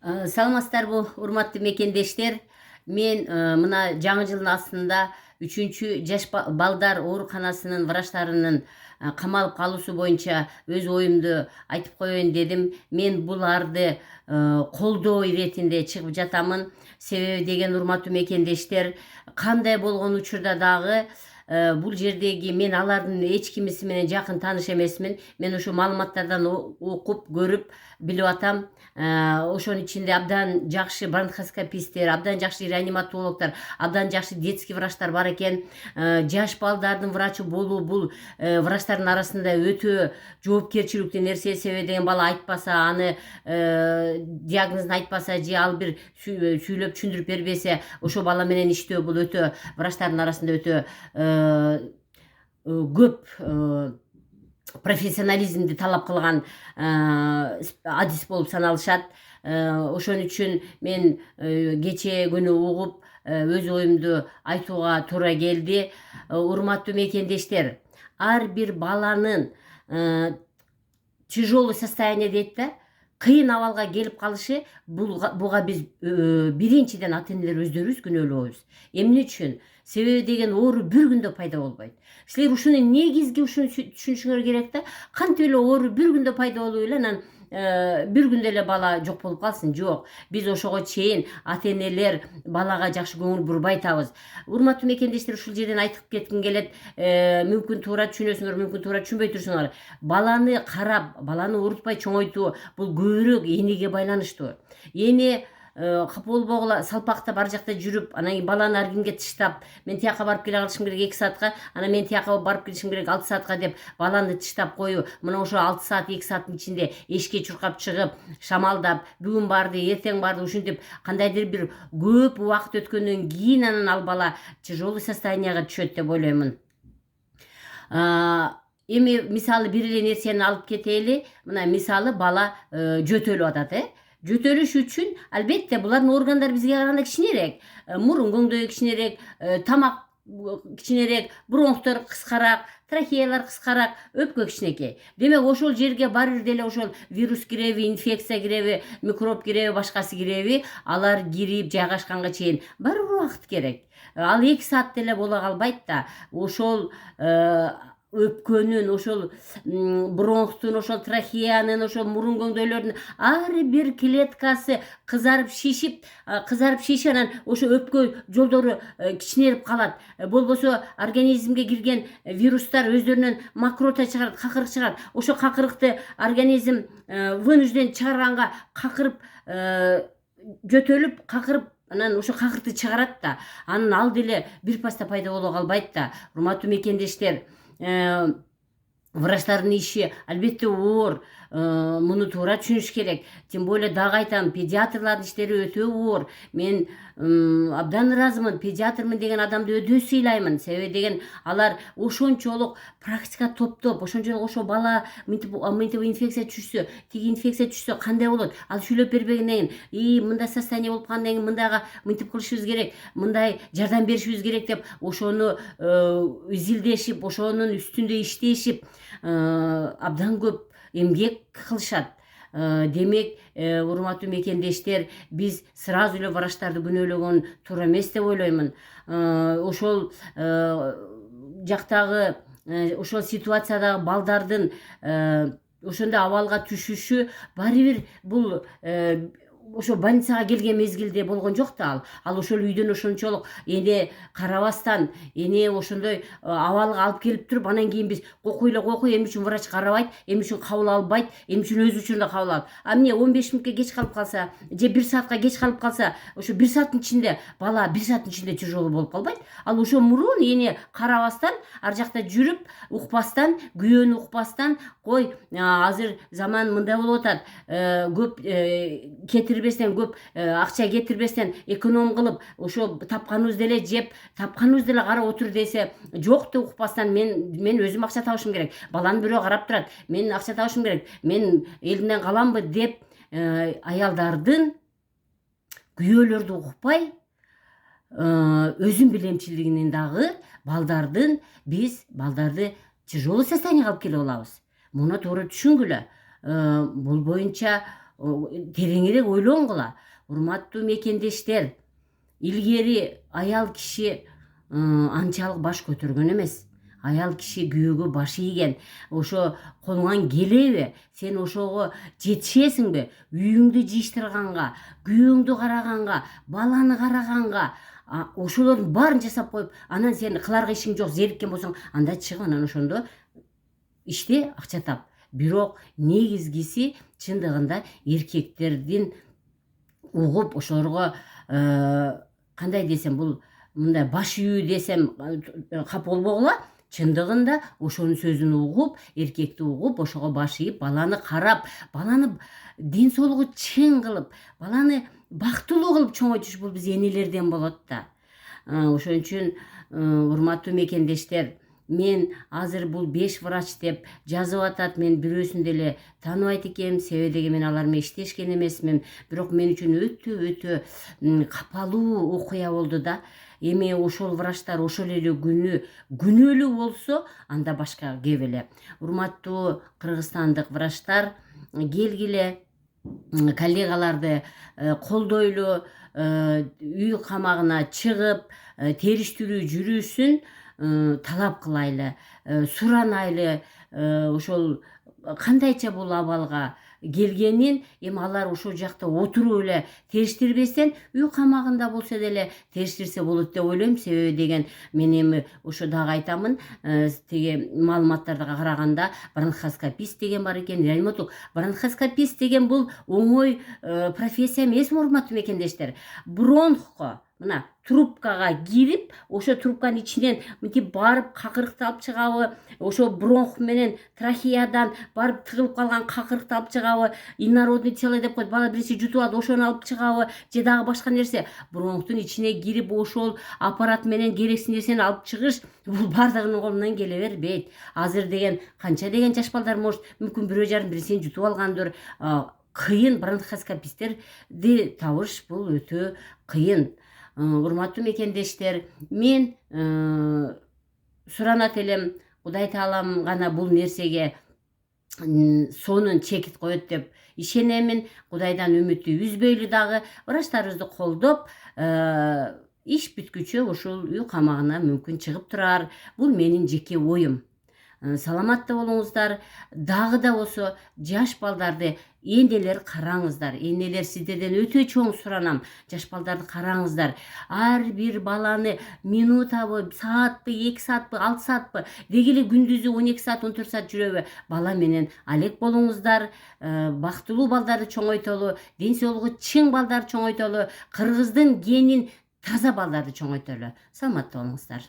Саламатсыздарбы, урматтуу мекендештер. Мен мына жаңы жылдын астында 3-чү жаш балдар ооруканасынын врачтарынын камалып калуусу боюнча өз оюмду айтып коеюн дедим. Мен буларды колдоо иретинде чыгып жатамын. Себеби деген урматтуу мекендештер, кандай болгон учурда дагы бул жердеги мен алардын эч кимиси менен жакын тааныш эмесмин. Мен ушу маалыматтардан окуп, көрүп, билип атам. Ошонун ичинде абдан жакшы бронхоскописттер, абдан жакшы реаниматологдор, абдан жакшы детский врачтар бар экен. Жаш балдардын врачы болуу бул врачтардын арасында өтө жоопкерчиликтүү нерсе. Себеби деген бала айтпаса, аны диагнозун айтпаса же ал бир сүйлөп түшүндүрүп бербесе, ошо бала менен иштөө бул өтө врачтардын арасында өтө көп профессионализмди талап кылган адис болуп саналышат. Ошон үчүн мен кечээ күнү угуп өз оюмду айтууга туура келди. Урматтуу мекендештер, ар бир баланын тяжелый состояние дейт да, кыйын абалга келип калышы, буга биз биринчиден ата энелер өздөрүбүз күнөөлүү болобуз. Эмне үчүн? Себеби деген оору бир күндө пайда болбойт. Силер ушуну негизги ушуну түшүнүшүңөр керек да. Кантип эле оору бир күндө пайда болуп эле анан бир күндө эле бала жок болуп калсын? Жок. Биз ошого чейин ата энелер балага жакшы көңүл бурбай атабыз. Урматтуу мекендештер, ушул жерден айтып кетким келет. Мүмкүн туура түшүнөсүңөр, мүмкүн туура түшүнбөй турсуңар. Баланы карап, баланы оорутпай чоңойтуу бул көбүрөөк энеге байланыштуу. Эне капа болбогула салпактап ар жакта жүрүп, анан кийин баланы ар кимге тыштап, мен тияка барып келе калышым керек 2 саатка, анан мен тияка барып келишим керек 6 саатка деп баланы тыштап коюу. Мына ошо 6 саат 2 сааттын ичинде эшикке чуркап чыгып, шамалдап, бүгүн барды, эртең барды, ушинтип кандайдыр бир көп убакыт өткөндөн кийин анан ал бала тяжелый состоянияга түшөт деп ойлоймун. Эми мисалы бир эле нерсени алып кетели. Мына мисалы бала жөтөлүп атат. Жөтөлүш үчүн албетте булардын органдары бизге караганда кичинерээк. Мурун көңдөй кичинерээк, тамак кичинерээк, бронхтор кыскараак, трахеялар кыскараак, өпкө кичинекей. Демек ошол жерге баары бир деле ошол вирус киреби, инфекция киреби, микроб киреби, башкасы киреби, алар кирип жайгашканга чейин баары бир убакыт керек. Ал 2 саат деле боло калбайт да. Ошол өпкөнүн, ошол бронхтун, ошол трахеянын, ошол мурун көңдөйлөрдүн ар бир клеткасы кызарып шишип, анан ошо өпкө жолдору кичинерип калат. Болбосо организмге кирген вирустар өздөрүнөн мокрота чыгарат, какырык чыгарат. Ошо какырыкты организм вынужден чыгарганга какырып, жөтөлүп, какырып, анан ошо какырыкты чыгарат да. Анан ал деле бир паста пайда боло калбайт да. Урматтуу мекендештер, врачтардын иши албетте оор. Муну туура түшүнүш керек. Тем более дагы айтам, педиатрлардын иштери өтө оор. Мен абдан ыраазымын. Педиатрмын деген адамды өтө сыйлаймын. Себеби деген алар ошончолук практика топтоп, ошончолук ошо бала мынтип инфекция түшсө, тиги инфекция түшсө кандай болот? Ал сүйлөп бербегенден кийин, мындай состояние болуп калгандан кийин мындайга мынтип кылышыбыз керек, мындай жардам беришибиз керек деп ошону изилдешип, ошонун үстүндө иштешип, абдан көп эмгек кылышат. Демек, урматтуу мекендештер, биз сразу эле врачтарды күнөөлөгөн туура эмес деп ойлоймун. Ошол жактагы, ошол ситуациядагы балдардын ошондой абалга түшүшү баары бир бул ошо больницага келген мезгилде болгон жок да. Ал ошол үйдөн ошончолук эне карабастан, эне ошондой абалга алып келип туруп, анан кийин биз кокуй, эмне үчүн врач карабайт, эмне үчүн кабыл албайт, эмне үчүн өз учурунда кабыл алат. Эмне 15 мүнөткө кеч калып калса, же 1 саатка кеч калып калса, ошо 1 сааттын ичинде бала 1 сааттын ичинде тяжелый болуп калбайт. Ал ошо мурун эне карабастан, ар жакта жүрүп, укпастан, күйөөнү укпастан, кой азыр заман мындай болуп атат, көп кетирбестен, көп акча кетирбестен, эконом кылып, ошо тапканыбызды эле жеп, тапканыбызды эле карап отур десе, жок деп укпастан, мен өзүм акча табышым керек, баланы бирөө карап турат, мен акча табышым керек, мен элимден каламбы деп аялдардын, күйөөлөрдү укпай, өзүн билемчилигинин дагы биз балдарды тяжелый состоянияга алып келип алабыз. Муну туура түшүнгүлө. Бул боюнча тереңирээк ойлонгула. Урматтуу мекендештер, илгери аял киши анчалык баш көтөргөн эмес. Аял киши күйөөгө баш ийген. Ошо колуңан келеби? Сен ошого жетишесиңби? Үйүңдү жыйыштырганга, күйөөңдү караганга, баланы караганга, ошолордун баарын жасап коюп, анан сен кыларга ишиң жок, зериккен болсоң, анда чыгып анан ошондо иште акча тап. Бирок негизгиси чындыгында эркектердин угуп ошолорго кандай десем, бул мындай баш үйүү десем капа болбогула. Чындыгында ошонун сөзүн угуп, эркекти угуп, ошого баш ийип, баланы карап, баланы ден соолугу чың кылып, баланы бактылуу кылып чоңойтуш бул биз энелерден болот да. Ошон үчүн урматтуу мекендештер, мен азыр бул 5 врач деп жазып атат, мен бирөөсүн деле тааныбайт экенмин, себеби деги мен алар менен иштешкен эмесмин. Бирок мен үчүн өтө капалуу окуя болду да. Эми ошол врачтар ошол эле күнөөлүү болсо, анда башка кеп эле. Урматтуу кыргызстандык врачтар, келгиле, коллегаларды колдойлу, үй камагына чыгып, териштирүү жүрүүсүн талап кылайлы, суранайлы. Ошол кандайча бул абалга келгенин эми алар ошол жакта отуруп эле териштирбестен, үй камагында болсо деле териштирсе болот деп ойлойм. Себеби деген мен эми ошо дагы айтамын, тиги маалыматтарга караганда бронхоскопист деген бар экен, реаниматолог. Бронхоскопист деген бул оңой профессия эмес, урматтуу мекендештер. Бронхко мына трубкага кирип, ошо трубканын ичинен мынтип барып какырыкты алып чыгабы, ошо бронх менен трахеядан барып тыгылып калган какырыкты алып чыгабы, инородный тело деп коет, бала бирси жутуп алат, ошону алып чыгабы, же дагы башка нерсе. Бронхтун ичине кирип ошол аппарат менен керексиз нерсени алып чыгыш, бул бардыгынын колунан келе бербейт. Азыр деген канча деген жаш балдар может, мүмкүн бирөө жарым бирсин жутуп алгандыр. Кыйын, бронхоскописттерди табыш бул өтө кыйын. Урматтуу мекендештер, мен суранат элем, Кудай Таалам гана бул нерсеге сонун чекит коет деп ишенемин. Кудайдан үмүттү үзбөйлү дагы, врачтарыбызды колдоп, иш бүткүчө ушул үй камагына мүмкүн чыгып турар. Бул менин жеке оюм. Саламатта болуңуздар. Дагы да болсо жаш балдарды энелер караңыздар. Энелер, сиздерден өтө чоң суранам. Жаш балдарды караңыздар. Ар бир баланы минутабы, саатпы, 2 саатпы, 6 саатпы, деги эле күндүзү 12 саат, 14 саат жүрөбү, бала менен алек болуңуздар. Бактылуу балдарды чоңойтолу, ден соолугу чың балдарды чоңойтолу, кыргыздын генин таза балдарды чоңойтолу. Саламатта болуңуздар.